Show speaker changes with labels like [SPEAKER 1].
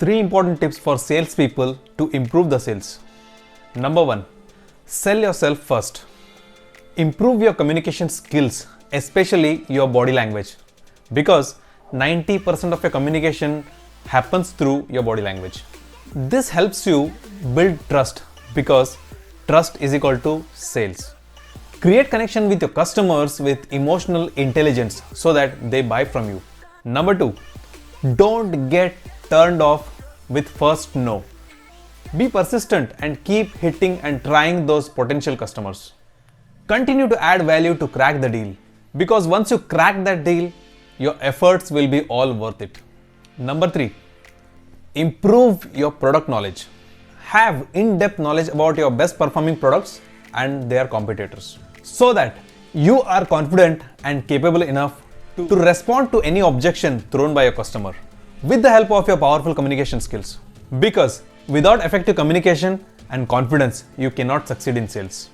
[SPEAKER 1] 3 important tips for salespeople to improve the sales. Number 1. Sell yourself first. Improve your communication skills, especially your body language, because 90% of your communication happens through your body language. This helps you build trust because trust is equal to sales. Create connection with your customers with emotional intelligence so that they buy from you. Number 2. Don't get turned off with first no. Be persistent and keep hitting and trying those potential customers. Continue to add value to crack the deal, because once you crack that deal, your efforts will be all worth it. Number 3. Improve your product knowledge. Have in-depth knowledge about your best performing products and their competitors, so that you are confident and capable enough to respond to any objection thrown by your customer with the help of your powerful communication skills. Because without effective communication and confidence, you cannot succeed in sales.